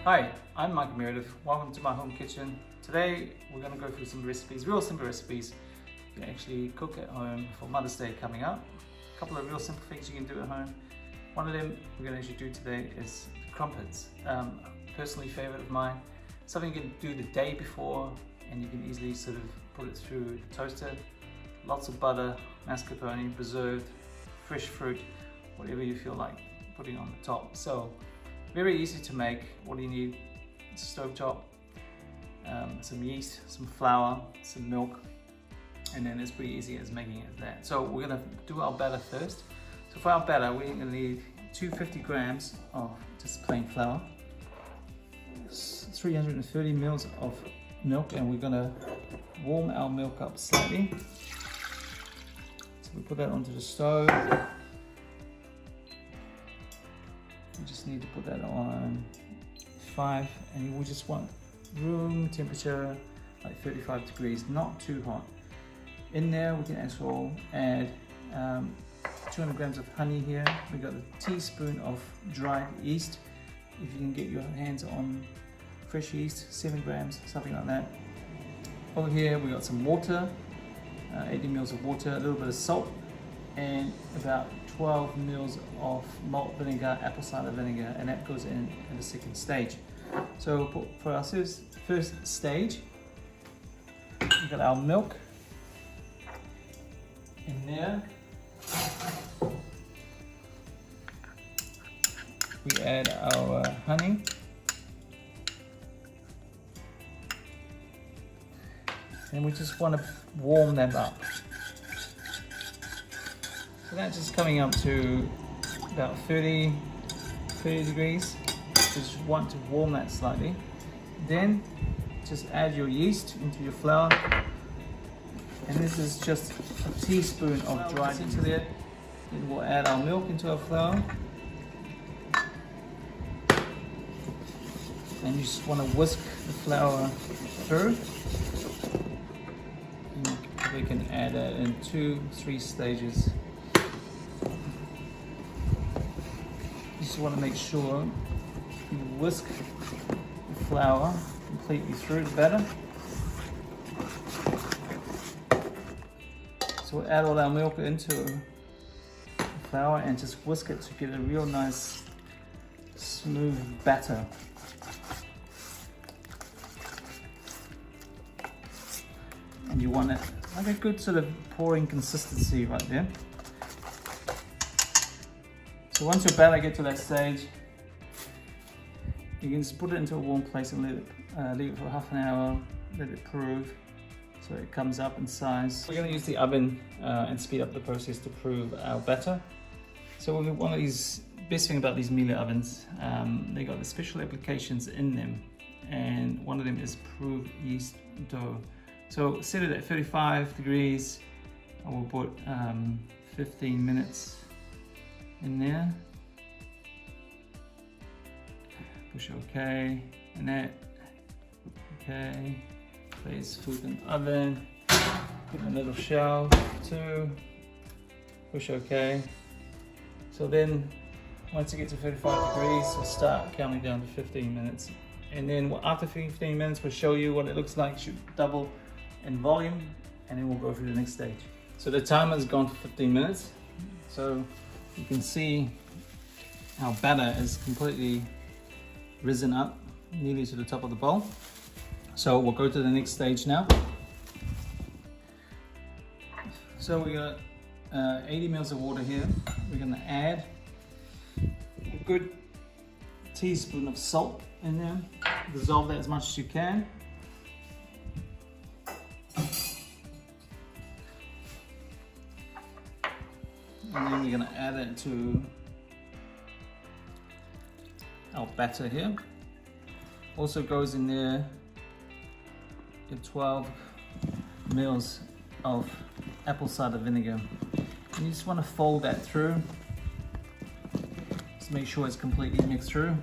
Hi, I'm Meredith. Welcome to my home kitchen. Today we're going to go through some recipes, real simple recipes you can actually cook at home for Mother's Day coming up. A couple of real simple things you can do at home. One of them we're going to actually do today is crumpets. Personally favorite of mine. Something you can do the day before and you can easily sort of put it through the toaster. Lots of butter, mascarpone, preserved, fresh fruit, whatever you feel like putting on the top. So very easy to make. What do you need? Stovetop, some yeast, some flour, some milk, and then it's pretty easy as making it that. So we're gonna do our batter first. So for our batter, we're gonna need 250 grams of just plain flour, 330 mils of milk, and we're gonna warm our milk up slightly. So we put that onto the stove. You just need to put that on 5, and we just want room temperature like 35 degrees, not too hot. In there we can also add 200 grams of honey here. We got a teaspoon of dry yeast. If you can get your hands on fresh yeast, 7 grams, something like that. Over here we got some water, 80 mils of water, a little bit of salt, and about 12 mils of malt vinegar, apple cider vinegar, and that goes in the second stage. So for our first stage, we've got our milk in there. We add our honey. And we just want to warm that up. So that's just coming up to about 30 degrees. Just want to warm that slightly. Then just add your yeast into your flour. And this is just a teaspoon of dried into there. Then we'll add our milk into our flour. And you just want to whisk the flour through. And we can add that in 2-3 stages. You just want to make sure you whisk the flour completely through the batter. So we'll add all our milk into the flour and just whisk it to get a real nice smooth batter. And you want it like a good sort of pouring consistency right there. So once your batter gets to that stage, you can just put it into a warm place and leave it for half an hour, let it prove so it comes up in size. We're going to use the oven and speed up the process to prove our batter. So one of these, best thing about these Miele ovens, they got the special applications in them, and one of them is prove yeast dough. So set it at 35 degrees. I will put 15 minutes in there. Push OK, and that, okay. Place food in the oven, give it a little shell too, push OK. So then once you get to 35 degrees, we'll start counting down to 15 minutes. And then after 15 minutes, we'll show you what it looks like. It should double in volume, and then we'll go through the next stage. So the timer's gone for 15 minutes. So you can see our batter is completely risen up nearly to the top of the bowl. So we'll go to the next stage now. So we got 80 mils of water here. We're going to add a good teaspoon of salt in there. Dissolve that as much as you can. And then we're going to add it to our batter here. Also goes in there 12 mils of apple cider vinegar. And you just want to fold that through. Just make sure it's completely mixed through.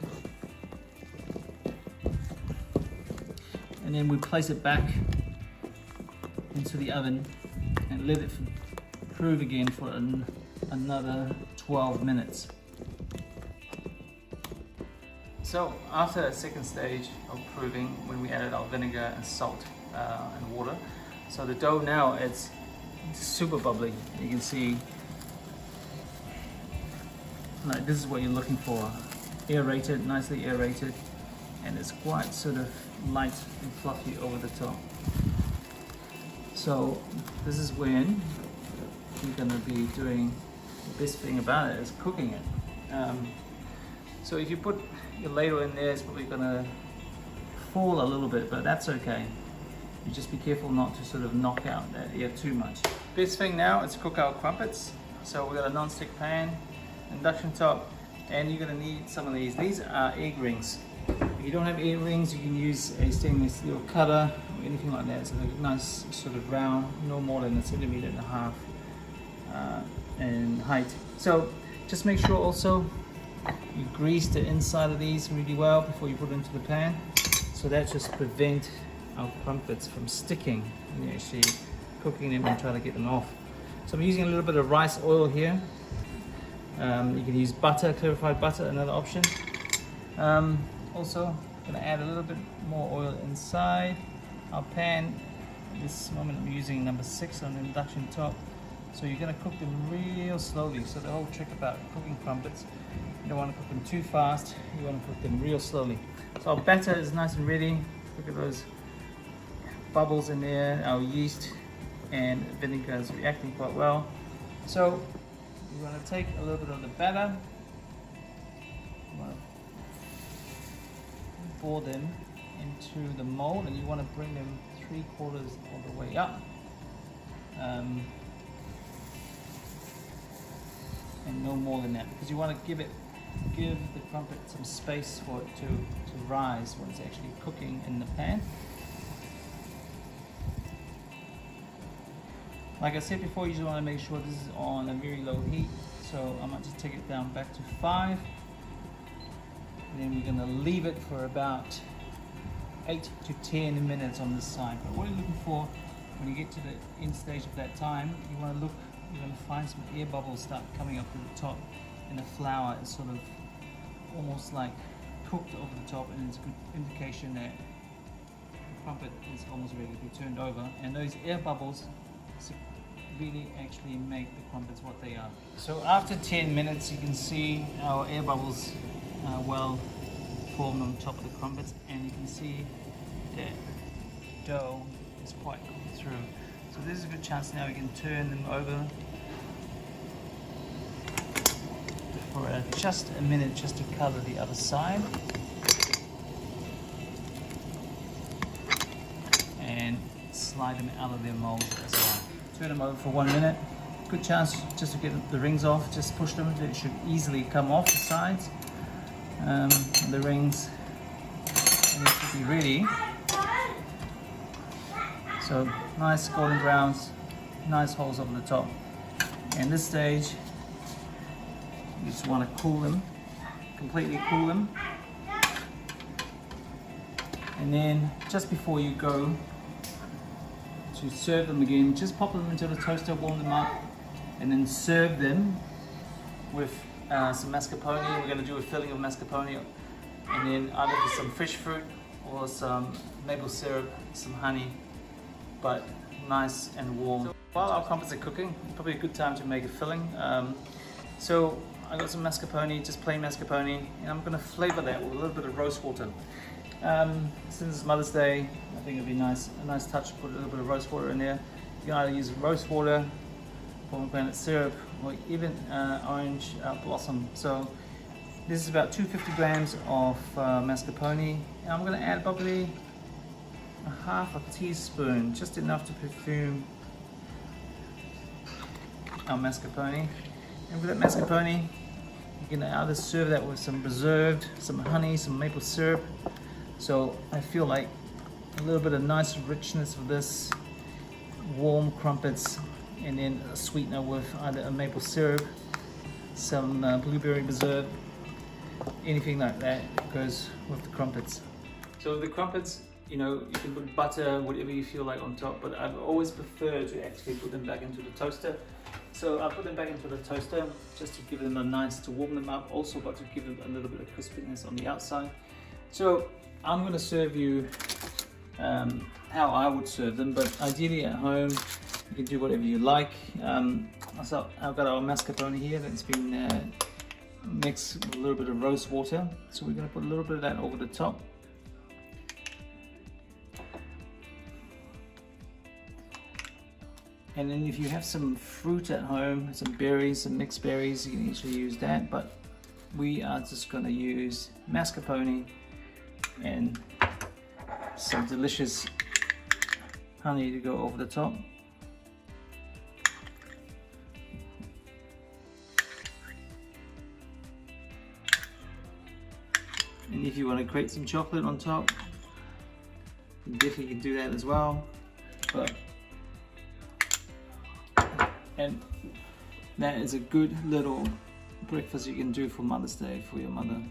And then we place it back into the oven and let it prove again for another 12 minutes. So after that second stage of proving, when we added our vinegar and salt and water, so the dough now it's super bubbly. You can see, like, this is what you're looking for. Aerated, nicely aerated, and it's quite sort of light and fluffy over the top. So this is when you're going to be doing, the best thing about it is cooking it. So if you put your ladle in there, it's probably going to fall a little bit, but that's okay. You just be careful not to sort of knock out that air too much. Best thing now is cook our crumpets. So we've got a non-stick pan, induction top, and you're going to need some of these. These are egg rings. If you don't have egg rings, you can use a stainless steel cutter or anything like that. So they're nice sort of round, no more than 1.5 centimeters in height. So just make sure also you grease the inside of these really well before you put it into the pan. So that just prevents our crumpets from sticking when you're actually cooking them and trying to get them off. So I'm using a little bit of rice oil here. You can use butter, clarified butter, another option. Also, going to add a little bit more oil inside our pan. At this moment I'm using number 6 on the induction top. So you're going to cook them real slowly. So the whole trick about cooking crumpets, you don't want to cook them too fast, you want to cook them real slowly. So our batter is nice and ready. Look at those bubbles in there. Our yeast and vinegar is reacting quite well. So you're going to take a little bit of the batter, you want to pour them into the mold, and you want to bring them 3/4 of the way up. And no more than that, because you want to give the crumpet some space for it to rise when it's actually cooking in the pan. Like I said before, you just want to make sure this is on a very low heat. So I might just take it down back to 5. And then we're going to leave it for about 8 to 10 minutes on this side. But what you're looking for when you get to the end stage of that time, you're going to find some air bubbles start coming up to the top, and the flour is sort of almost like cooked over the top, and it's a good indication that the crumpet is almost ready to be turned over. And those air bubbles really actually make the crumpets what they are. So after 10 minutes, you can see our air bubbles well formed on top of the crumpets, and you can see that dough is quite cooked through. So this is a good chance now we can turn them over for just a minute, just to color the other side. And slide them out of their mold as well. Turn them over for 1 minute. Good chance just to get the rings off. Just push them, it should easily come off the sides. The rings, and it should be ready. So nice golden browns, nice holes over the top. And this stage, you just want to cool them, completely cool them. And then just before you go to serve them again, just pop them into the toaster, warm them up, and then serve them with some mascarpone. We're going to do a filling of mascarpone, and then either with some fish fruit or some maple syrup, some honey, but nice and warm. So while our crumpets are cooking, probably a good time to make a filling. So I got some mascarpone, just plain mascarpone, and I'm going to flavor that with a little bit of rose water. Since it's Mother's Day, I think it'd be a nice touch to put a little bit of rose water in there. You can either use rose water, pomegranate syrup, or even orange blossom. So this is about 250 grams of mascarpone, and I'm going to add probably a 1/2 teaspoon, just enough to perfume our mascarpone. And with that mascarpone, you can either serve that with some preserved, some honey, some maple syrup. So I feel like a little bit of nice richness of this warm crumpets, and then a sweetener with either a maple syrup, some blueberry preserve, anything like that goes with the crumpets. So the crumpets, you know, you can put butter, whatever you feel like on top, but I've always preferred to actually put them back into the toaster. So I put them back into the toaster just to give them a nice, to warm them up, also but to give them a little bit of crispiness on the outside. So I'm going to serve you how I would serve them, but ideally at home you can do whatever you like. So I've got our mascarpone here that's been mixed with a little bit of rose water, so we're going to put a little bit of that over the top. And then if you have some fruit at home, some berries, some mixed berries, you can easily use that, but we are just going to use mascarpone and some delicious honey to go over the top. And if you want to grate some chocolate on top, you definitely can do that as well. And that is a good little breakfast you can do for Mother's Day for your mother.